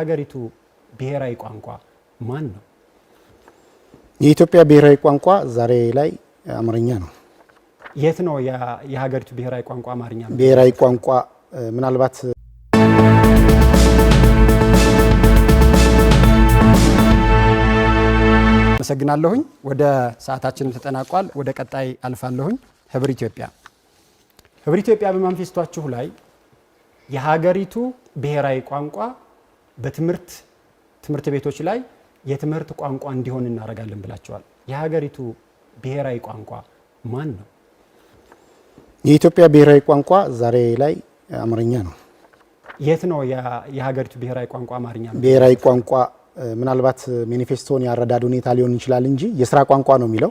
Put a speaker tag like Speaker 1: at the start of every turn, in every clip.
Speaker 1: ሀገሪቱ ብሔራዊ ቋንቋ ማን ነው?
Speaker 2: የኢትዮጵያ ብሔራዊ ቋንቋ ዛሬ ላይ አማርኛ ነው።
Speaker 1: የት ነው የሀገሪቱ ብሔራዊ ቋንቋ አማርኛ ነው?
Speaker 2: ብሔራዊ ቋንቋ ምናልባት
Speaker 1: አመሰግናለሁኝ። ወደ ሰዓታችን ተጠናቋል። ወደ ቀጣይ አልፋለሁኝ። ህብረ ኢትዮጵያ በማንፌስቷችሁ ላይ የሀገሪቱ ብሔራዊ ቋንቋ በትምህርት ቤቶች ላይ የትምህርት ቋንቋ እንዲሆን እናደርጋለን ብላችኋል። የሀገሪቱ ብሔራዊ ቋንቋ ማን ነው?
Speaker 2: የኢትዮጵያ ብሔራዊ ቋንቋ ዛሬ ላይ አማርኛ ነው።
Speaker 1: የት ነው የሀገሪቱ ብሔራዊ ቋንቋ አማርኛ ነው?
Speaker 2: ብሔራዊ ቋንቋ ምናልባት ማኒፌስቶን ያረዳድ ሁኔታ ሊሆን ይችላል እንጂ የስራ ቋንቋ ነው የሚለው።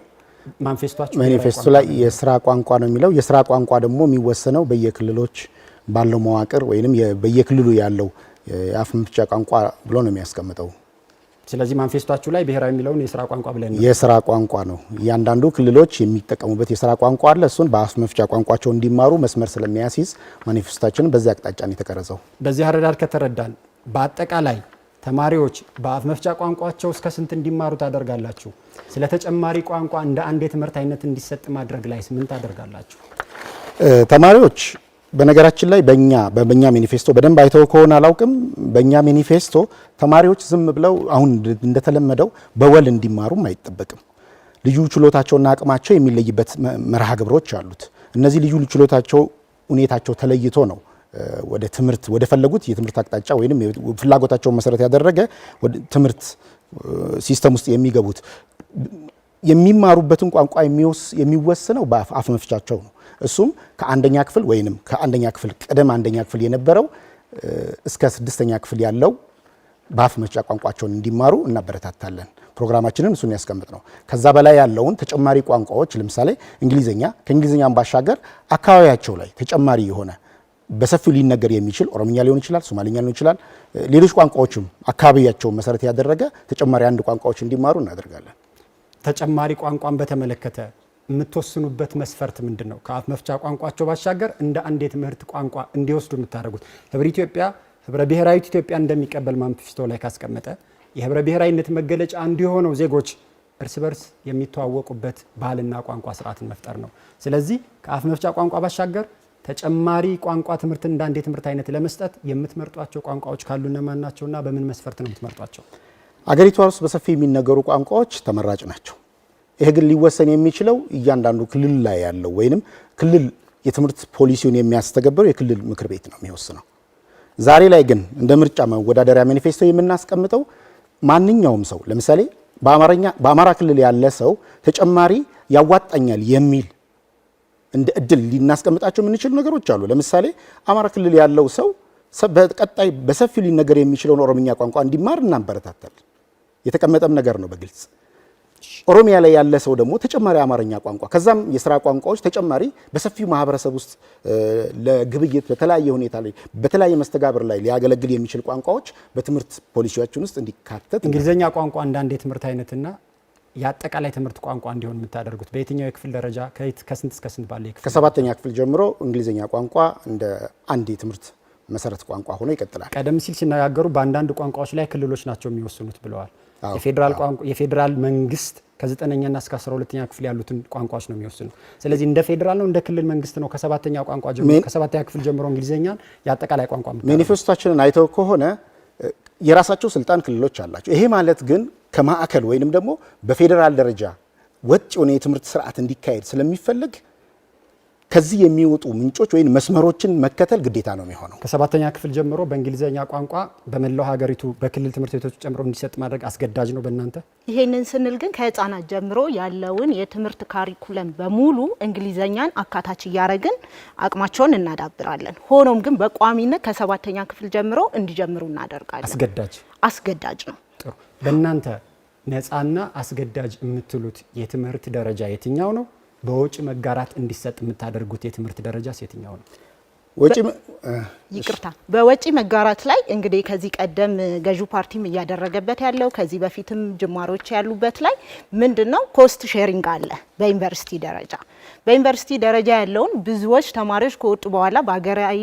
Speaker 2: ማኒፌስቶ ላይ የስራ ቋንቋ ነው የሚለው። የስራ ቋንቋ ደግሞ የሚወሰነው በየክልሎች ባለው መዋቅር ወይንም በየክልሉ ያለው የአፍ መፍቻ ቋንቋ ብሎ ነው የሚያስቀምጠው።
Speaker 1: ስለዚህ ማኒፌስቶአችሁ ላይ ብሔራዊ የሚለውን የስራ ቋንቋ ብለን ነው።
Speaker 2: የስራ ቋንቋ ነው። እያንዳንዱ ክልሎች የሚጠቀሙበት የስራ ቋንቋ አለ። እሱን በአፍ መፍቻ ቋንቋቸው እንዲማሩ መስመር ስለሚያስይዝ ማኒፌስቶአችንን በዚህ አቅጣጫ ነው የተቀረጸው።
Speaker 1: በዚህ አረዳድ ከተረዳን በአጠቃላይ ተማሪዎች በአፍ መፍቻ ቋንቋቸው እስከ ስንት እንዲማሩ ታደርጋላችሁ? ስለ ተጨማሪ ቋንቋ እንደ አንድ የትምህርት አይነት እንዲሰጥ ማድረግ ላይ ምን ታደርጋላችሁ?
Speaker 2: ተማሪዎች በነገራችን ላይ በእኛ ማኒፌስቶ በደንብ አይተው ከሆነ አላውቅም። በእኛ ማኒፌስቶ ተማሪዎች ዝም ብለው አሁን እንደተለመደው በወል እንዲማሩም አይጠበቅም። ልዩ ችሎታቸውና አቅማቸው የሚለይበት መርሃ ግብሮች አሉት። እነዚህ ልዩ ችሎታቸው ሁኔታቸው ተለይቶ ነው ወደ ፈለጉት የትምህርት አቅጣጫ ወይንም ፍላጎታቸውን መሰረት ያደረገ ወደ ትምህርት ሲስተም ውስጥ የሚገቡት። የሚማሩበትን ቋንቋ የሚወስነው በአፍ መፍቻቸው ነው። እሱም ከአንደኛ ክፍል ወይንም ከአንደኛ ክፍል ቀደም አንደኛ ክፍል የነበረው እስከ ስድስተኛ ክፍል ያለው በአፍ መፍቻ ቋንቋቸውን እንዲማሩ እናበረታታለን። ፕሮግራማችንን እሱን ያስቀምጥ ነው። ከዛ በላይ ያለውን ተጨማሪ ቋንቋዎች ለምሳሌ እንግሊዝኛ፣ ከእንግሊዝኛም ባሻገር አካባቢያቸው ላይ ተጨማሪ የሆነ በሰፊው ሊነገር የሚችል ኦሮምኛ ሊሆን ይችላል፣ ሶማሊኛ ሊሆን ይችላል፣ ሌሎች ቋንቋዎችም አካባቢያቸውን መሰረት ያደረገ ተጨማሪ አንድ ቋንቋዎች እንዲማሩ እናደርጋለን። ተጨማሪ
Speaker 1: ቋንቋን በተመለከተ የምትወስኑበት መስፈርት ምንድን ነው? ከአፍ መፍቻ ቋንቋቸው ባሻገር እንደ አንድ የትምህርት ቋንቋ እንዲወስዱ የምታደርጉት። ህብረ ብሔራዊት ኢትዮጵያ እንደሚቀበል ማኒፌስቶ ላይ ካስቀመጠ የህብረ ብሔራዊነት መገለጫ እንዲሆነው ዜጎች እርስ በርስ የሚተዋወቁበት ባህልና ቋንቋ ስርዓትን መፍጠር ነው። ስለዚህ ከአፍ መፍቻ ቋንቋ ባሻገር ተጨማሪ ቋንቋ ትምህርት እንደ አንድ የትምህርት አይነት ለመስጠት የምትመርጧቸው ቋንቋዎች ካሉ እነማን ናቸውና በምን መስፈርት ነው የምትመርጧቸው?
Speaker 2: አገሪቷ ውስጥ በሰፊ የሚነገሩ ቋንቋዎች ተመራጭ ናቸው። ይሄ ግን ሊወሰን የሚችለው እያንዳንዱ ክልል ላይ ያለው ወይንም ክልል የትምህርት ፖሊሲውን የሚያስተገብረው የክልል ምክር ቤት ነው የሚወስነው። ዛሬ ላይ ግን እንደ ምርጫ መወዳደሪያ ማኒፌስቶ የምናስቀምጠው ማንኛውም ሰው ለምሳሌ በአማራ ክልል ያለ ሰው ተጨማሪ ያዋጣኛል የሚል እንደ እድል ሊናስቀምጣቸው የምንችሉ ነገሮች አሉ። ለምሳሌ አማራ ክልል ያለው ሰው በቀጣይ በሰፊው ሊነገር የሚችለውን ኦሮምኛ ቋንቋ እንዲማር እናበረታታለን። የተቀመጠም ነገር ነው በግልጽ። ኦሮሚያ ላይ ያለ ሰው ደግሞ ተጨማሪ አማርኛ ቋንቋ ከዛም የስራ ቋንቋዎች ተጨማሪ በሰፊው ማህበረሰብ ውስጥ ለግብይት በተለያየ ሁኔታ ላይ በተለያየ መስተጋብር ላይ ሊያገለግል የሚችል ቋንቋዎች በትምህርት ፖሊሲያችን ውስጥ እንዲካተት።
Speaker 1: እንግሊዝኛ ቋንቋ እንዳንድ የትምህርት አይነትና የአጠቃላይ ትምህርት ቋንቋ እንዲሆን የምታደርጉት በየትኛው የክፍል ደረጃ ከስንት እስከ ስንት ባለ የክፍል?
Speaker 2: ከሰባተኛ ክፍል ጀምሮ እንግሊዝኛ ቋንቋ እንደ አንድ የትምህርት መሰረት ቋንቋ ሆኖ ይቀጥላል።
Speaker 1: ቀደም ሲል ሲነጋገሩ በአንዳንድ ቋንቋዎች ላይ ክልሎች ናቸው የሚወስኑት ብለዋል። የፌዴራል መንግስት ከ9ኛና እስከ 12ኛ ክፍል ያሉትን ቋንቋዎች ነው የሚወስኑ። ስለዚህ እንደ ፌዴራል ነው እንደ ክልል መንግስት ነው ከሰባተኛ ክፍል ጀምሮ እንግሊዝኛን የአጠቃላይ ቋንቋ
Speaker 2: ማኒፌስቶአችንን አይተው ከሆነ የራሳቸው ስልጣን ክልሎች አላቸው። ይሄ ማለት ግን ከማዕከል ወይንም ደግሞ በፌዴራል ደረጃ ወጥ የሆነ የትምህርት ስርዓት እንዲካሄድ ስለሚፈልግ ከዚህ የሚወጡ ምንጮች ወይም መስመሮችን መከተል ግዴታ ነው የሚሆነው።
Speaker 1: ከሰባተኛ ክፍል ጀምሮ በእንግሊዝኛ ቋንቋ በመላው ሀገሪቱ በክልል ትምህርት ቤቶች ጨምሮ እንዲሰጥ ማድረግ አስገዳጅ ነው በእናንተ?
Speaker 3: ይሄንን ስንል ግን ከህፃናት ጀምሮ ያለውን የትምህርት ካሪኩለም በሙሉ እንግሊዝኛን አካታች እያደረግን አቅማቸውን እናዳብራለን። ሆኖም ግን በቋሚነት ከሰባተኛ ክፍል ጀምሮ እንዲጀምሩ እናደርጋለን። አስገዳጅ ነው።
Speaker 1: ጥሩ። በእናንተ ነፃና አስገዳጅ የምትሉት የትምህርት ደረጃ የትኛው ነው? በውጭ መጋራት እንዲሰጥ የምታደርጉት የትምህርት ደረጃ የትኛው ነው?
Speaker 3: ይቅርታ በወጪ መጋራት ላይ እንግዲህ ከዚህ ቀደም ገዢው ፓርቲም እያደረገበት ያለው ከዚህ በፊትም ጅማሮች ያሉበት ላይ ምንድነው ኮስት ሼሪንግ አለ። በዩኒቨርሲቲ ደረጃ ያለውን ብዙዎች ተማሪዎች ከወጡ በኋላ በሀገራዊ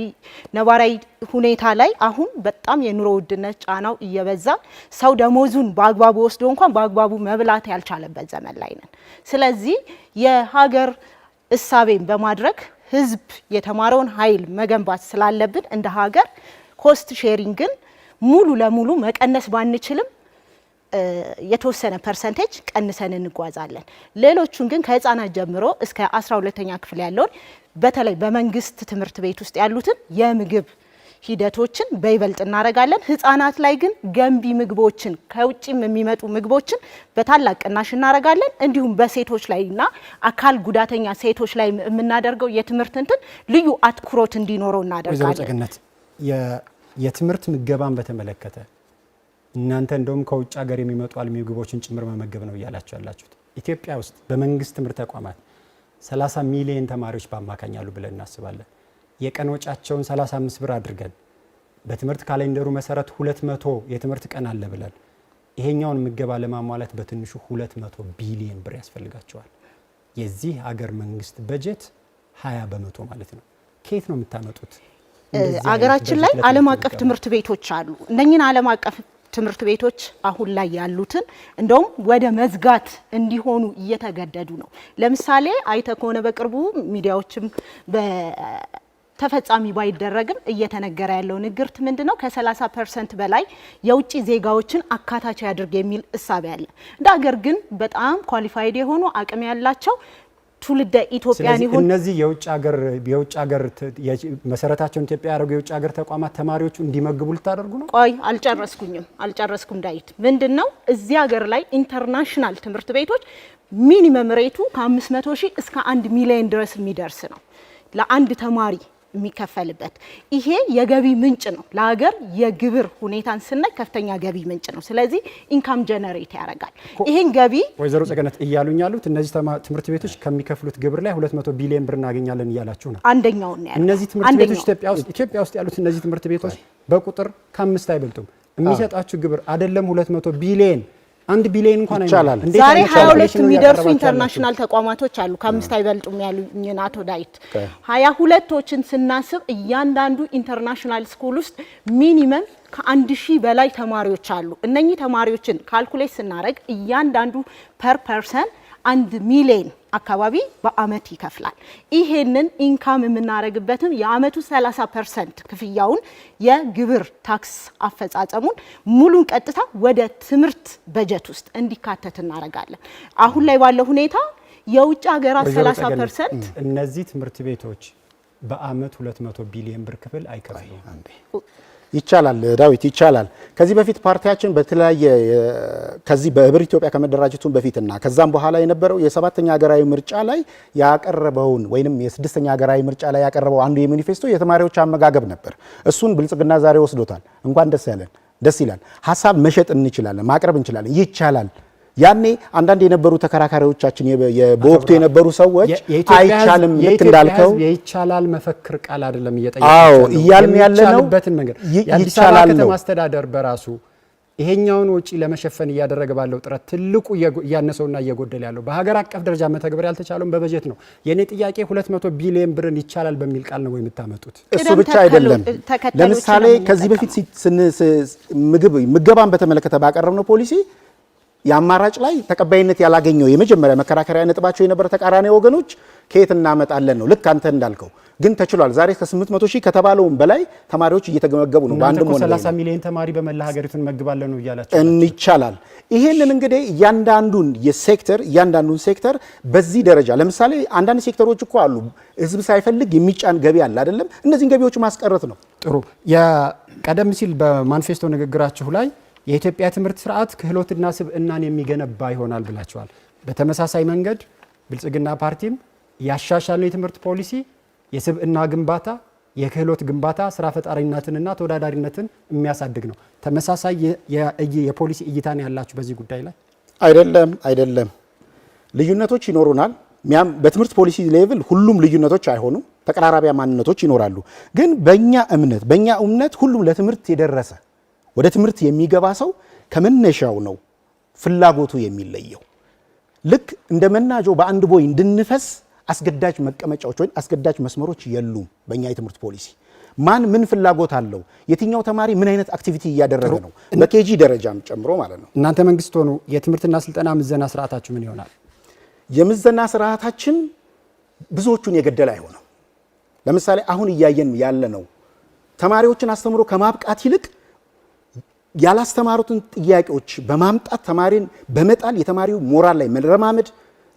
Speaker 3: ነባራዊ ሁኔታ ላይ አሁን በጣም የኑሮ ውድነት ጫናው እየበዛ ሰው ደሞዙን በአግባቡ ወስዶ እንኳን በአግባቡ መብላት ያልቻለበት ዘመን ላይ ነን። ስለዚህ የሀገር እሳቤን በማድረግ ህዝብ የተማረውን ኃይል መገንባት ስላለብን እንደ ሀገር ኮስት ሼሪንግን ሙሉ ለሙሉ መቀነስ ባንችልም የተወሰነ ፐርሰንቴጅ ቀንሰን እንጓዛለን። ሌሎቹን ግን ከህፃናት ጀምሮ እስከ 12ኛ ክፍል ያለውን በተለይ በመንግስት ትምህርት ቤት ውስጥ ያሉትን የምግብ ሂደቶችን በይበልጥ እናደርጋለን። ህፃናት ላይ ግን ገንቢ ምግቦችን ከውጭም የሚመጡ ምግቦችን በታላቅ ቅናሽ እናደርጋለን። እንዲሁም በሴቶች ላይና አካል ጉዳተኛ ሴቶች ላይ የምናደርገው የትምህርት እንትን ልዩ አትኩሮት እንዲኖረው እናደርጋለን።
Speaker 1: ወይዘሮ ጸገነት የትምህርት ምገባን በተመለከተ እናንተ እንደውም ከውጭ ሀገር የሚመጡ አልሚ ምግቦችን ጭምር መመገብ ነው እያላችሁ ያላችሁት። ኢትዮጵያ ውስጥ በመንግስት ትምህርት ተቋማት 30 ሚሊዮን ተማሪዎች በአማካኝ አሉ ብለን እናስባለን። የቀን ወጫቸውን 35 ብር አድርገን በትምህርት ካሌንደሩ መሰረት 200 የትምህርት ቀን አለ ብለን ይሄኛውን ምገባ ለማሟላት በትንሹ 200 ቢሊዮን ብር ያስፈልጋቸዋል። የዚህ ሀገር መንግስት በጀት 20 በመቶ ማለት ነው። ከየት ነው የምታመጡት?
Speaker 3: ሀገራችን ላይ ዓለም አቀፍ ትምህርት ቤቶች አሉ። እነኚህን ዓለም አቀፍ ትምህርት ቤቶች አሁን ላይ ያሉትን እንደውም ወደ መዝጋት እንዲሆኑ እየተገደዱ ነው። ለምሳሌ አይተ ከሆነ በቅርቡ ሚዲያዎችም ተፈጻሚ ባይደረግም እየተነገረ ያለው ንግርት ምንድነው? ከ30% በላይ የውጭ ዜጋዎችን አካታች ያድርግ የሚል እሳቤ አለ። እንደ ሀገር ግን በጣም ኳሊፋይድ የሆኑ አቅም ያላቸው ትውልደ ኢትዮጵያን ይሁን
Speaker 1: እነዚህ የውጭ ሀገር መሰረታቸውን ኢትዮጵያ ያደረጉ የውጭ ሀገር ተቋማት ተማሪዎቹ እንዲመግቡ ልታደርጉ ነው?
Speaker 3: ቆይ አልጨረስኩም ዳዊት። ምንድነው እዚህ ሀገር ላይ ኢንተርናሽናል ትምህርት ቤቶች ሚኒመም ሬቱ ከ500 ሺህ እስከ 1 ሚሊዮን ድረስ የሚደርስ ነው ለአንድ ተማሪ የሚከፈልበት። ይሄ የገቢ ምንጭ ነው ለሀገር የግብር ሁኔታን ስናይ ከፍተኛ ገቢ ምንጭ ነው። ስለዚህ ኢንካም ጀነሬት ያደርጋል። ይሄን ገቢ
Speaker 1: ወይዘሮ ጸገነት እያሉኝ ያሉት እነዚህ ትምህርት ቤቶች ከሚከፍሉት ግብር ላይ 200 ቢሊዮን ብር እናገኛለን እያላችሁ ነው።
Speaker 3: አንደኛው ነው ያለው።
Speaker 1: እነዚህ ትምህርት ቤቶች ኢትዮጵያ ውስጥ ያሉት እነዚህ ትምህርት ቤቶች በቁጥር ከ5 አይበልጡም። የሚሰጣችሁ ግብር አይደለም 200 ቢሊዮን 1 ቢሊዮን እንኳን
Speaker 2: ይቻላል።
Speaker 3: ዛሬ 22 የሚደርሱ ኢንተርናሽናል ተቋማቶች አሉ። ከ5 አይበልጡም ያሉኝ አቶ ዳዊት 22ቶችን ስናስብ እያንዳንዱ ኢንተርናሽናል ስኩል ውስጥ ሚኒመም ከ1000 በላይ ተማሪዎች አሉ። እነኚህ ተማሪዎችን ካልኩሌት ስናደርግ እያንዳንዱ ፐር ፐርሰን 1 ሚሊዮን አካባቢ በአመት ይከፍላል። ይሄንን ኢንካም የምናደርግበትን የአመቱ 30% ክፍያውን የግብር ታክስ አፈጻጸሙን ሙሉን ቀጥታ ወደ ትምህርት በጀት ውስጥ እንዲካተት እናደርጋለን። አሁን ላይ ባለው ሁኔታ የውጭ ሀገራት 30%
Speaker 1: እነዚህ ትምህርት ቤቶች በአመት 200 ቢሊዮን ብር ክፍል አይከፍሉም።
Speaker 2: ይቻላል ዳዊት ይቻላል። ከዚህ በፊት ፓርቲያችን በተለያየ ከዚህ በህብር ኢትዮጵያ ከመደራጀቱን በፊትና ከዛም በኋላ የነበረው የ7ኛ ሀገራዊ ምርጫ ላይ ያቀረበውን ወይንም የ6ኛ ሀገራዊ ምርጫ ላይ ያቀረበው አንዱ የማኒፌስቶ የተማሪዎች አመጋገብ ነበር። እሱን ብልጽግና ዛሬ ወስዶታል። እንኳን ደስ ያለን። ደስ ይላል። ሀሳብ መሸጥ እንችላለን፣ ማቅረብ እንችላለን። ይቻላል። ያኔ አንዳንድ የነበሩ ተከራካሪዎቻችን በወቅቱ የነበሩ ሰዎች አይቻልም ልክ እንዳልከው
Speaker 1: ይቻላል መፈክር ቃል አይደለም እየጠየቀ
Speaker 2: እያልን ያለነው
Speaker 1: የአዲስ አበባ ከተማ አስተዳደር በራሱ ይሄኛውን ወጪ ለመሸፈን እያደረገ ባለው ጥረት ትልቁ እያነሰውና እየጎደለ ያለው በሀገር አቀፍ ደረጃ መተግበር ያልተቻለውን በበጀት ነው። የኔ ጥያቄ 200 ቢሊዮን ብርን ይቻላል በሚል ቃል ነው የምታመጡት?
Speaker 2: እሱ ብቻ አይደለም። ለምሳሌ ከዚህ በፊት ምገባን በተመለከተ ባቀረብነው ፖሊሲ የአማራጭ ላይ ተቀባይነት ያላገኘው የመጀመሪያ መከራከሪያ ነጥባቸው የነበረ ተቃራኒ ወገኖች ከየት እናመጣለን ነው። ልክ አንተ እንዳልከው ግን ተችሏል። ዛሬ ከ800 ሺህ ከተባለውም በላይ ተማሪዎች እየተገመገቡ ነው።
Speaker 1: በአንድም ሆነ 30 ሚሊዮን ተማሪ በመላ ሀገሪቱን መግባለን ነው እያላችሁ
Speaker 2: እንይቻላል። ይሄንን እንግዲህ እያንዳንዱን ሴክተር በዚህ ደረጃ ለምሳሌ አንዳንድ ሴክተሮች እኮ አሉ ህዝብ ሳይፈልግ የሚጫን ገቢ አለ አይደለም። እነዚህን ገቢዎች ማስቀረት ነው።
Speaker 1: ጥሩ። ቀደም ሲል በማኒፌስቶ ንግግራችሁ ላይ የኢትዮጵያ ትምህርት ስርዓት ክህሎትና ስብዕናን የሚገነባ ይሆናል ብላችኋል። በተመሳሳይ መንገድ ብልጽግና ፓርቲም ያሻሻለው የትምህርት ፖሊሲ የስብዕና ግንባታ፣ የክህሎት ግንባታ፣ ስራ ፈጣሪነትንና ተወዳዳሪነትን የሚያሳድግ ነው። ተመሳሳይ የፖሊሲ እይታን ያላችሁ በዚህ ጉዳይ ላይ?
Speaker 2: አይደለም። ልዩነቶች ይኖሩናል። በትምህርት ፖሊሲ ሌቭል ሁሉም ልዩነቶች አይሆኑም። ተቀራራቢ ማንነቶች ይኖራሉ። ግን በእኛ እምነት ሁሉም ለትምህርት የደረሰ ወደ ትምህርት የሚገባ ሰው ከመነሻው ነው ፍላጎቱ የሚለየው። ልክ እንደ መናጆ በአንድ ቦይ እንድንፈስ አስገዳጅ መቀመጫዎች ወይም አስገዳጅ መስመሮች የሉም። በእኛ የትምህርት ፖሊሲ ማን ምን ፍላጎት አለው፣ የትኛው ተማሪ ምን አይነት አክቲቪቲ እያደረገ ነው፣ በኬጂ ደረጃም ጨምሮ ማለት ነው።
Speaker 1: እናንተ መንግስት ሆኑ የትምህርትና ስልጠና ምዘና ስርዓታችሁ ምን ይሆናል?
Speaker 2: የምዘና ስርዓታችን ብዙዎቹን የገደለ አይሆንም። ለምሳሌ አሁን እያየን ያለ ነው ተማሪዎችን አስተምሮ ከማብቃት ይልቅ ያላስተማሩትን ጥያቄዎች በማምጣት ተማሪን በመጣል የተማሪው ሞራል ላይ መረማመድ።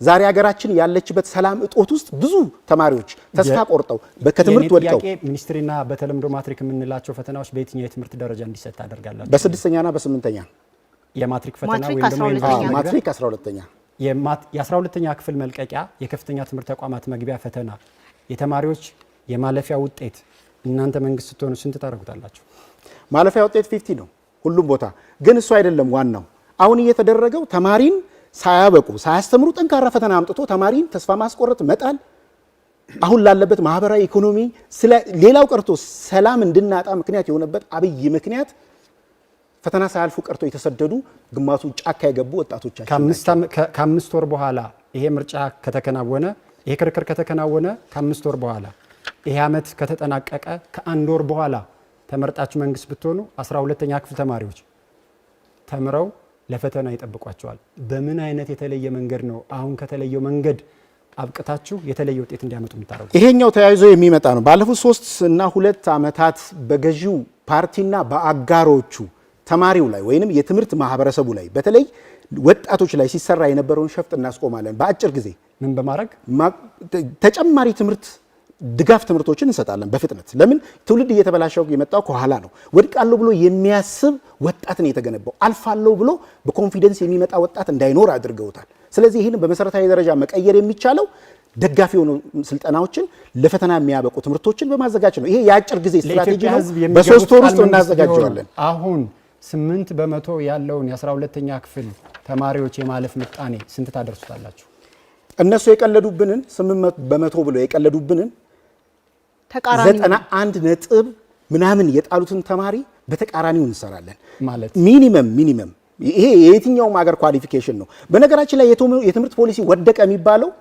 Speaker 2: ዛሬ ሀገራችን ያለችበት ሰላም እጦት ውስጥ ብዙ ተማሪዎች ተስፋ ቆርጠው ከትምህርት ወድቀው
Speaker 1: ሚኒስትሪና በተለምዶ ማትሪክ የምንላቸው ፈተናዎች በየትኛው የትምህርት ደረጃ እንዲሰጥ ታደርጋላችሁ?
Speaker 2: በስድስተኛና በስምንተኛ
Speaker 1: የማትሪክ ፈተና ወይም ደግሞ
Speaker 2: ማትሪክ 12ኛ
Speaker 1: የ12ኛ ክፍል መልቀቂያ የከፍተኛ ትምህርት ተቋማት መግቢያ ፈተና የተማሪዎች የማለፊያ ውጤት እናንተ መንግስት ስትሆኑ ስንት ታደርጉታላችሁ?
Speaker 2: ማለፊያ ውጤት 50 ነው ሁሉም ቦታ። ግን እሱ አይደለም ዋናው። አሁን እየተደረገው ተማሪን ሳያበቁ ሳያስተምሩ ጠንካራ ፈተና አምጥቶ ተማሪን ተስፋ ማስቆረጥ መጣል አሁን ላለበት ማህበራዊ ኢኮኖሚ ሌላው ቀርቶ ሰላም እንድናጣ ምክንያት የሆነበት አብይ ምክንያት ፈተና ሳያልፉ ቀርቶ የተሰደዱ ግማቱ ጫካ የገቡ ወጣቶቻችን
Speaker 1: ከ5 ወር በኋላ ይሄ ምርጫ ከተከናወነ ይሄ ክርክር ከተከናወነ ከ5 ወር በኋላ ይሄ ዓመት ከተጠናቀቀ ከ1 ወር በኋላ ተመርጣችሁ መንግስት ብትሆኑ 12ኛ ክፍል ተማሪዎች ተምረው ለፈተና ይጠብቋቸዋል። በምን አይነት የተለየ መንገድ ነው አሁን ከተለየው መንገድ አብቅታችሁ የተለየ ውጤት እንዲያመጡ የምታደርጉት?
Speaker 2: ይሄኛው ተያይዞ የሚመጣ ነው። ባለፉት 3 እና 2 ዓመታት በገዢው ፓርቲና በአጋሮቹ ተማሪው ላይ ወይንም የትምህርት ማህበረሰቡ ላይ በተለይ ወጣቶች ላይ ሲሰራ የነበረውን ሸፍጥ እናስቆማለን። በአጭር ጊዜ
Speaker 1: ምን በማድረግ
Speaker 2: ተጨማሪ ትምህርት ድጋፍ ትምህርቶችን እንሰጣለን በፍጥነት። ለምን ትውልድ እየተበላሸው የመጣው ከኋላ ነው። ወድቃለሁ ብሎ የሚያስብ ወጣት ነው የተገነባው። አልፋለሁ ብሎ በኮንፊደንስ የሚመጣ ወጣት እንዳይኖር አድርገውታል። ስለዚህ ይህን በመሰረታዊ ደረጃ መቀየር የሚቻለው ደጋፊ የሆኑ ስልጠናዎችን ለፈተና የሚያበቁ ትምህርቶችን በማዘጋጀት ነው። ይሄ የአጭር ጊዜ ስትራቴጂ ነው። በ3 ወር ውስጥ እናዘጋጀዋለን።
Speaker 1: አሁን 8% ያለውን የ12ኛ ክፍል ተማሪዎች የማለፍ ምጣኔ ስንት ታደርሱታላችሁ?
Speaker 2: እነሱ የቀለዱብንን 8% ብሎ የቀለዱብንን
Speaker 3: ተቃራኒ
Speaker 2: 91 ነጥብ ምናምን የጣሉትን ተማሪ በተቃራኒው እንሰራለን።
Speaker 1: ማለት
Speaker 2: ሚኒመም ይሄ የየትኛውም ሀገር ኳሊፊኬሽን ነው። በነገራችን ላይ የትምህርት ፖሊሲ ወደቀ የሚባለው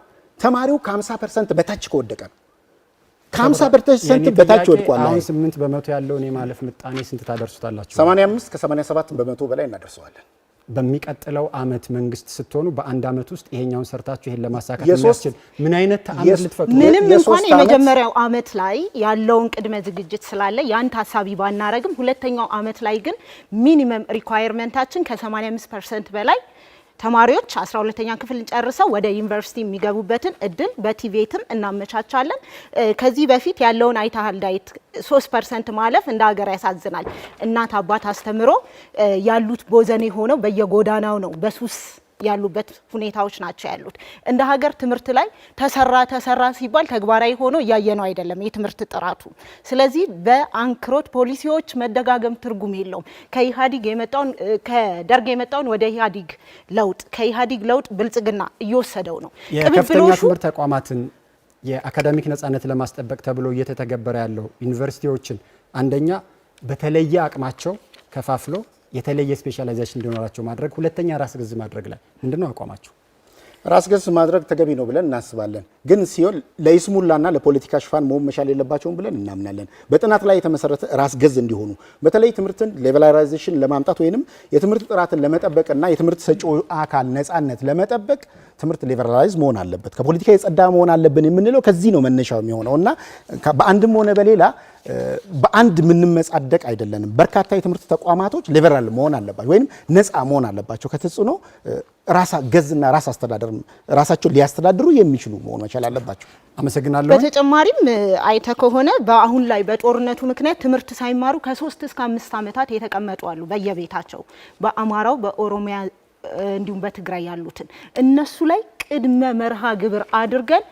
Speaker 2: ተማሪው ከ50% በታች ከወደቀ ነው። ከ50% በታች ወድቋል።
Speaker 1: አሁን 8% ያለውን የማለፍ ምጣኔ ስንት ታደርሱታላችሁ?
Speaker 2: 85 ከ87% በላይ እናደርሰዋለን።
Speaker 1: በሚቀጥለው አመት መንግስት ስትሆኑ በአንድ አመት ውስጥ ይሄኛውን ሰርታችሁ ይሄን ለማሳካት የሚያስችል ምን አይነት ተአምር ልትፈጥሩ?
Speaker 3: ምንም እንኳን የመጀመሪያው አመት ላይ ያለውን ቅድመ ዝግጅት ስላለ ያን ታሳቢ ባናረግም ሁለተኛው አመት ላይ ግን ሚኒመም ሪኳየርመንታችን ከ85% በላይ ተማሪዎች 12ኛ ክፍል ጨርሰው ወደ ዩኒቨርሲቲ የሚገቡበትን እድል በቲቬትም እናመቻቻለን። ከዚህ በፊት ያለውን አይታሃል ዳዊት 3% ማለፍ እንደ ሀገር ያሳዝናል። እናት አባት አስተምሮ ያሉት ቦዘኔ ሆነው በየጎዳናው ነው በሱስ ያሉበት ሁኔታዎች ናቸው ያሉት። እንደ ሀገር ትምህርት ላይ ተሰራ ሲባል ተግባራዊ ሆኖ እያየነው አይደለም የትምህርት ጥራቱ። ስለዚህ በአንክሮት ፖሊሲዎች መደጋገም ትርጉም የለውም። ከደርግ የመጣውን ወደ ኢህአዲግ ለውጥ ከኢህአዲግ ለውጥ ብልጽግና እየወሰደው ነው።
Speaker 1: የከፍተኛ ትምህርት ተቋማትን የአካዳሚክ ነጻነት ለማስጠበቅ ተብሎ እየተተገበረ ያለው ዩኒቨርሲቲዎችን አንደኛ በተለየ አቅማቸው ከፋፍሎ የተለየ ስፔሻላይዜሽን እንዲኖራቸው ማድረግ፣ ሁለተኛ ራስ ገዝ ማድረግ ላይ ምንድነው አቋማችሁ?
Speaker 2: ራስ ገዝ ማድረግ ተገቢ ነው ብለን እናስባለን። ግን ሲሆን ለይስሙላና ለፖለቲካ ሽፋን መሆን መቻል የለባቸውም ብለን እናምናለን። በጥናት ላይ የተመሰረተ ራስ ገዝ እንዲሆኑ በተለይ ትምህርትን ሌቨላይዜሽን ለማምጣት ወይንም የትምህርት ጥራትን ለመጠበቅና የትምህርት ሰጪው አካል ነጻነት ለመጠበቅ ትምህርት ሊበራላይዝ መሆን አለበት፣ ከፖለቲካ የጸዳ መሆን አለብን የምንለው ከዚህ ነው መነሻው የሚሆነውና በአንድም ሆነ በሌላ በአንድ የምንመጻደቅ አይደለንም። በርካታ የትምህርት ተቋማቶች ሊበራል መሆን አለባቸው ወይንም ነፃ መሆን አለባቸው። ከተጽዕኖ ራስ ገዝና ራስ አስተዳደር ራሳቸው ሊያስተዳድሩ የሚችሉ መሆን መቻል አለባቸው።
Speaker 1: አመሰግናለሁ።
Speaker 3: በተጨማሪም አይተ ከሆነ በአሁን ላይ በጦርነቱ ምክንያት ትምህርት ሳይማሩ ከ3 እስከ 5 ዓመታት የተቀመጡ አሉ በየቤታቸው በአማራው በኦሮሚያ እንዲሁም በትግራይ ያሉትን እነሱ ላይ ቅድመ መርሃ ግብር አድርገን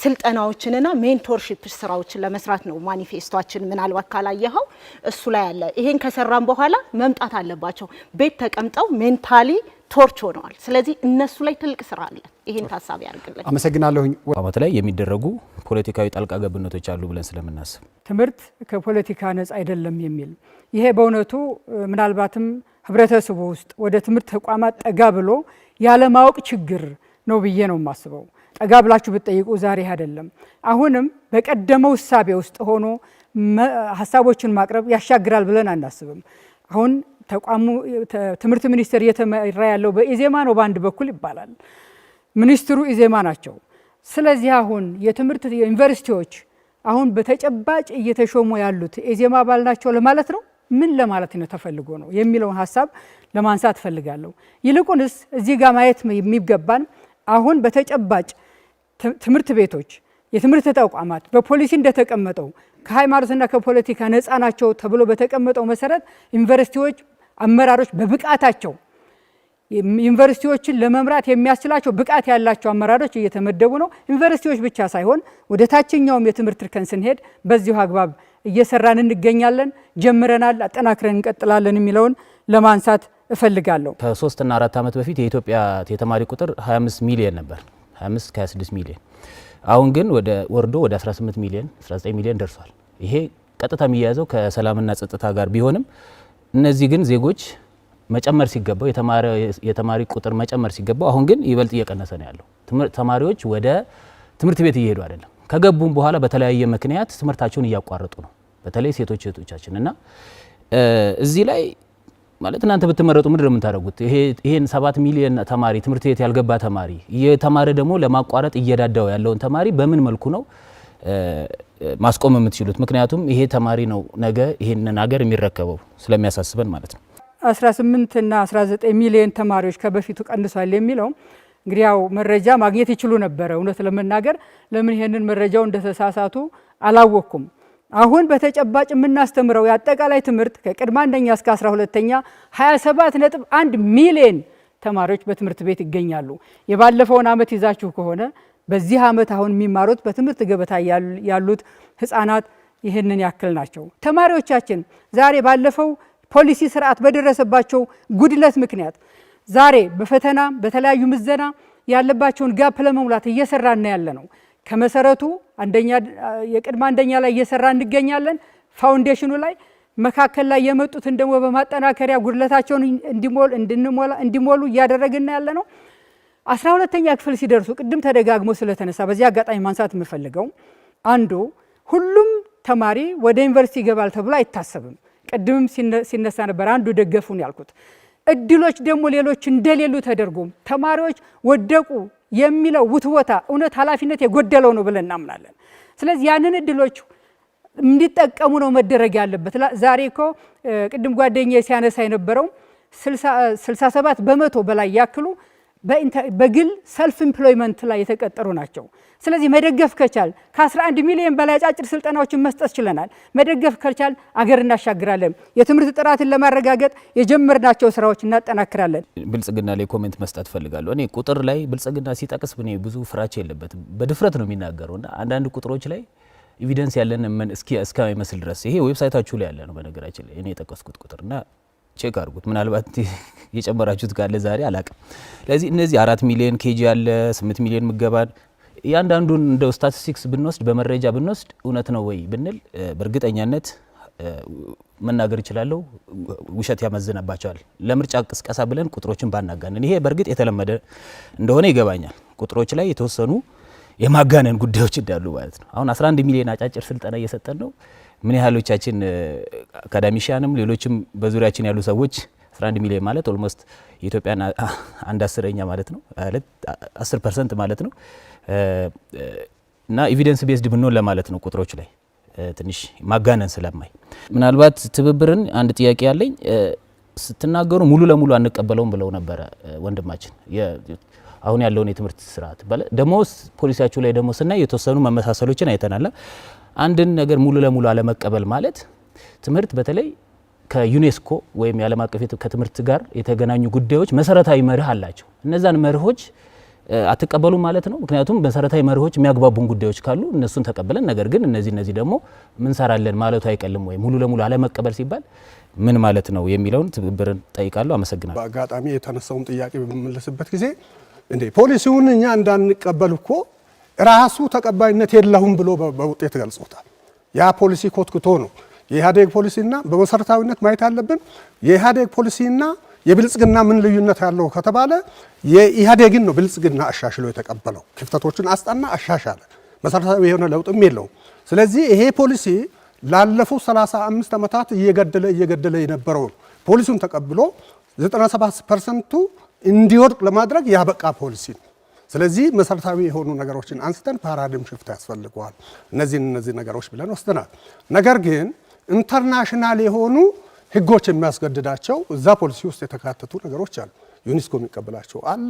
Speaker 3: ስልጠናዎችንና ሜንቶርሺፕ ስራዎችን ለመስራት ነው ማኒፌስቶአችን። ምናልባት ካላየኸው እሱ ላይ አለ። ይሄን ከሰራን በኋላ መምጣት አለባቸው። ቤት ተቀምጠው ሜንታሊ ቶርች ሆነዋል። ስለዚህ እነሱ ላይ ትልቅ ስራ አለ። ይሄን ታሳቢ አድርግልን።
Speaker 1: አመሰግናለሁኝ።
Speaker 4: አመት ላይ የሚደረጉ ፖለቲካዊ ጣልቃ ገብነቶች አሉ ብለን ስለምናስብ
Speaker 5: ትምህርት ከፖለቲካ ነጻ አይደለም የሚል ይሄ በእውነቱ ምናልባትም ህብረተሰቡ ውስጥ ወደ ትምህርት ተቋማት ጠጋ ብሎ ያለማወቅ ችግር ነው ብዬ ነው የማስበው። ጠጋ ብላችሁ ብትጠይቁ ዛሬ አይደለም አሁንም በቀደመው እሳቤ ውስጥ ሆኖ ሀሳቦችን ማቅረብ ያሻግራል ብለን አናስብም። አሁን ተቋሙ ትምህርት ሚኒስቴር እየተመራ ያለው በኢዜማ ነው በአንድ በኩል ይባላል። ሚኒስትሩ ኢዜማ ናቸው። ስለዚህ አሁን የትምህርት ዩኒቨርሲቲዎች አሁን በተጨባጭ እየተሾሙ ያሉት ኢዜማ አባል ናቸው ለማለት ነው። ምን ለማለት ነው ተፈልጎ ነው የሚለውን ሀሳብ ለማንሳት ፈልጋለሁ። ይልቁንስ እዚህ ጋር ማየት የሚገባን አሁን በተጨባጭ ትምህርት ቤቶች የትምህርት ተቋማት በፖሊሲ እንደተቀመጠው ከሃይማኖትና ከፖለቲካ ነፃ ናቸው ተብሎ በተቀመጠው መሰረት ዩኒቨርሲቲዎች አመራሮች በብቃታቸው ዩኒቨርሲቲዎችን ለመምራት የሚያስችላቸው ብቃት ያላቸው አመራሮች እየተመደቡ ነው። ዩኒቨርሲቲዎች ብቻ ሳይሆን ወደ ታችኛውም የትምህርት እርከን ስንሄድ በዚሁ አግባብ እየሰራን እንገኛለን። ጀምረናል፣ አጠናክረን እንቀጥላለን የሚለውን ለማንሳት እፈልጋለሁ።
Speaker 4: ከ3 እና 4 ዓመት በፊት የኢትዮጵያ የተማሪ ቁጥር 25 ሚሊዮን ነበር፣ 25 ከ26 ሚሊዮን። አሁን ግን ወርዶ ወደ 18 ሚሊዮን 19 ሚሊዮን ደርሷል። ይሄ ቀጥታ የሚያያዘው ከሰላምና ጸጥታ ጋር ቢሆንም እነዚህ ግን ዜጎች መጨመር ሲገባው የተማሪ ቁጥር መጨመር ሲገባው አሁን ግን ይበልጥ እየቀነሰ ነው ያለው። ተማሪዎች ወደ ትምህርት ቤት እየሄዱ አይደለም። ከገቡም በኋላ በተለያየ ምክንያት ትምህርታቸውን እያቋረጡ ነው፣ በተለይ ሴቶች እህቶቻችን እና እዚህ ላይ ማለት እናንተ ብትመረጡ ምንድን ነው የምታደርጉት? ይሄን 7 ሚሊዮን ተማሪ ትምህርት ቤት ያልገባ ተማሪ የተማረ ደግሞ ለማቋረጥ እየዳዳው ያለውን ተማሪ በምን መልኩ ነው ማስቆም የምትችሉት? ምክንያቱም ይሄ ተማሪ ነው ነገ ይሄንን ሀገር የሚረከበው ስለሚያሳስበን ማለት ነው።
Speaker 5: 18 እና 19 ሚሊዮን ተማሪዎች ከበፊቱ ቀንሷል የሚለው እንግዲህ ያው መረጃ ማግኘት ይችሉ ነበረ። እውነት ለመናገር ለምን ይሄንን መረጃው እንደተሳሳቱ አላወቅኩም። አሁን በተጨባጭ የምናስተምረው የአጠቃላይ ትምህርት ከቅድመ አንደኛ እስከ 12ኛ 27.1 ሚሊዮን ተማሪዎች በትምህርት ቤት ይገኛሉ። የባለፈውን ዓመት ይዛችሁ ከሆነ በዚህ ዓመት አሁን የሚማሩት በትምህርት ገበታ ያሉት ህፃናት ይህንን ያክል ናቸው። ተማሪዎቻችን ዛሬ ባለፈው ፖሊሲ ስርዓት በደረሰባቸው ጉድለት ምክንያት ዛሬ በፈተና በተለያዩ ምዘና ያለባቸውን ጋፕ ለመሙላት እየሰራን ያለ ነው። ከመሰረቱ የቅድመ አንደኛ ላይ እየሰራ እንገኛለን። ፋውንዴሽኑ ላይ መካከል ላይ የመጡትን ደግሞ በማጠናከሪያ ጉድለታቸውን እንዲሞሉ እያደረግን ያለ ነው። 12ኛ ክፍል ሲደርሱ ቅድም ተደጋግሞ ስለተነሳ በዚህ አጋጣሚ ማንሳት የምፈልገው አንዱ ሁሉም ተማሪ ወደ ዩኒቨርሲቲ ይገባል ተብሎ አይታሰብም። ቅድምም ሲነሳ ነበር አንዱ ደገፉን ያልኩት። እድሎች ደግሞ ሌሎች እንደሌሉ ተደርጎ ተማሪዎች ወደቁ የሚለው ውትወታ እውነት ኃላፊነት የጎደለው ነው ብለን እናምናለን። ስለዚህ ያንን እድሎች እንዲጠቀሙ ነው መደረግ ያለበት። ዛሬ እኮ ቅድም ጓደኛዬ ሲያነሳ የነበረው 67 በመቶ በላይ ያክሉ በግል ሰልፍ ኢምፕሎይመንት ላይ የተቀጠሩ ናቸው። ስለዚህ መደገፍ ከቻል ከ11 ሚሊዮን በላይ አጫጭር ስልጠናዎችን መስጠት ችለናል። መደገፍ ከቻል አገር እናሻግራለን። የትምህርት ጥራትን ለማረጋገጥ የጀመርናቸው ስራዎች እናጠናክራለን።
Speaker 4: ብልጽግና ላይ ኮሜንት መስጠት ፈልጋለሁ። እኔ ቁጥር ላይ ብልጽግና ሲጠቅስ እኔ ብዙ ፍራቻ የለበትም፣ በድፍረት ነው የሚናገረውና አንዳንድ ቁጥሮች ላይ ኤቪደንስ ያለን እስከማይመስል ድረስ ይሄ ዌብሳይታችሁ ላይ ያለ ነው። በነገራችን ላይ እኔ የጠቀስኩት ቁጥርና ቼክ አድርጉት። ምናልባት የጨመራችሁት ካለ ዛሬ አላቅም። ስለዚህ እነዚህ 4 ሚሊዮን ኬጂ ያለ 8 ሚሊዮን ምገባን እያንዳንዱን እንደው ስታቲስቲክስ ብንወስድ በመረጃ ብንወስድ እውነት ነው ወይ ብንል በእርግጠኛነት መናገር እችላለሁ፣ ውሸት ያመዝነባቸዋል። ለምርጫ ቅስቀሳ ብለን ቁጥሮችን ባናጋነን፣ ይሄ በእርግጥ የተለመደ እንደሆነ ይገባኛል። ቁጥሮች ላይ የተወሰኑ የማጋነን ጉዳዮች እንዳሉ ማለት ነው። አሁን 11 ሚሊዮን አጫጭር ስልጠና እየሰጠን ነው። ምን ያህሎቻችን አካዳሚሽያንም ሌሎችም በዙሪያችን ያሉ ሰዎች 11 ሚሊዮን ማለት ኦልሞስት የኢትዮጵያን 1/10 ማለት ነው፣ 10% ማለት ነው። እና ኤቪደንስ ቤዝድ ብንሆን ለማለት ነው ቁጥሮች ላይ ትንሽ ማጋነን ስለማይ ምናልባት ትብብርን አንድ ጥያቄ ያለኝ ስትናገሩ ሙሉ ለሙሉ አንቀበለውም ብለው ነበረ ወንድማችን። አሁን ያለውን የትምህርት ስርዓት ደሞስ ፖሊሲያችሁ ላይ ደግሞ ስናይ የተወሰኑ መመሳሰሎችን አይተናል። አንድን ነገር ሙሉ ለሙሉ አለመቀበል ማለት ትምህርት በተለይ ከዩኔስኮ ወይም የዓለም አቀፍ ከትምህርት ጋር የተገናኙ ጉዳዮች መሰረታዊ መርህ አላቸው። እነዛን መርሆች አትቀበሉም ማለት ነው። ምክንያቱም መሰረታዊ መርሆች የሚያግባቡን ጉዳዮች ካሉ እነሱን ተቀበለን፣ ነገር ግን እነዚህ ደግሞ ምን ሰራለን ማለቱ አይቀልም ወይ ሙሉ ለሙሉ አለመቀበል ሲባል ምን ማለት ነው የሚለውን ትብብርን ጠይቃለሁ። አመሰግናለሁ።
Speaker 6: በአጋጣሚ የተነሳውን ጥያቄ በመመለስበት ጊዜ እንዴ ፖሊሲውን እኛ እንዳንቀበል እኮ ራሱ ተቀባይነት የለውም ብሎ በውጤት ገልጾታል። ያ ፖሊሲ ኮትኩቶ ነው የኢህአዴግ ፖሊሲና በመሰረታዊነት ማየት አለብን። የኢህአዴግ ፖሊሲና የብልጽግና ምን ልዩነት ያለው ከተባለ የኢህአዴግን ነው ብልጽግና አሻሽሎ የተቀበለው። ክፍተቶችን አስጣና አሻሻለ። መሰረታዊ የሆነ ለውጥም የለውም። ስለዚህ ይሄ ፖሊሲ ላለፉት 35 ዓመታት እየገደለ የነበረው ፖሊሲውን ተቀብሎ 97% እንዲወድቅ ለማድረግ ያበቃ ፖሊሲ ነው። ስለዚህ መሰረታዊ የሆኑ ነገሮችን አንስተን ፓራዳይም ሽፍት ያስፈልገዋል። እነዚህ ነገሮች ብለን ወስደናል። ነገር ግን ኢንተርናሽናል የሆኑ ህጎች የሚያስገድዳቸው እዛ ፖሊሲ ውስጥ የተካተቱ ነገሮች አሉ። ዩኔስኮ የሚቀበላቸው አለ፣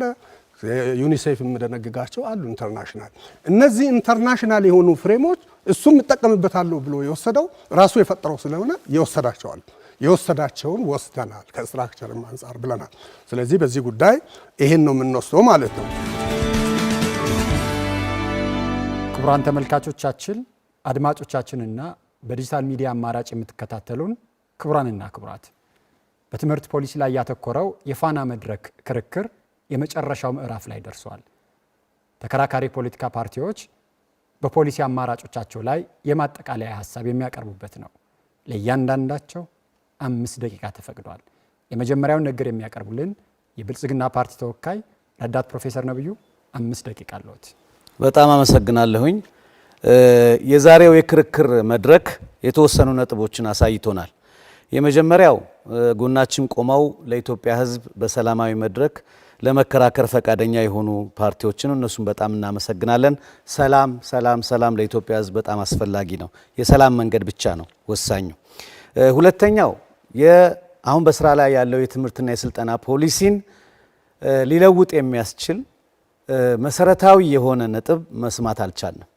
Speaker 6: ዩኒሴፍ የሚደነግጋቸው አሉ። ኢንተርናሽናል እነዚህ ኢንተርናሽናል የሆኑ ፍሬሞች እሱም እጠቀምበታለሁ ብሎ የወሰደው ራሱ የፈጠረው ስለሆነ የወሰዳቸውን ወስደናል ከስትራክቸርም አንጻር ብለናል። ስለዚህ በዚህ ጉዳይ ይሄን ነው የምንወስደው ማለት ነው።
Speaker 1: ክቡራን ተመልካቾቻችን፣ አድማጮቻችንና በዲጂታል ሚዲያ አማራጭ የምትከታተሉን ክቡራንና ክቡራት በትምህርት ፖሊሲ ላይ ያተኮረው የፋና መድረክ ክርክር የመጨረሻው ምዕራፍ ላይ ደርሷል። ተከራካሪ ፖለቲካ ፓርቲዎች በፖሊሲ አማራጮቻቸው ላይ የማጠቃለያ ሀሳብ የሚያቀርቡበት ነው። ለእያንዳንዳቸው 5 ደቂቃ ተፈቅዷል። የመጀመሪያውን ንግግር የሚያቀርቡልን የብልጽግና ፓርቲ ተወካይ ረዳት ፕሮፌሰር ነብዩ 5 ደቂቃ አለዎት።
Speaker 7: በጣም አመሰግናለሁኝ። የዛሬው የክርክር መድረክ የተወሰኑ ነጥቦችን አሳይቶናል። የመጀመሪያው ጎናችን ቆመው ለኢትዮጵያ ሕዝብ በሰላማዊ መድረክ ለመከራከር ፈቃደኛ የሆኑ ፓርቲዎችን እነሱም በጣም እናመሰግናለን። ሰላም ለኢትዮጵያ ሕዝብ በጣም አስፈላጊ ነው። የሰላም መንገድ ብቻ ነው ወሳኙ። ሁለተኛው አሁን በስራ ላይ ያለው የትምህርትና የስልጠና ፖሊሲን ሊለውጥ የሚያስችል መሰረታዊ የሆነ ነጥብ መስማት አልቻልንም።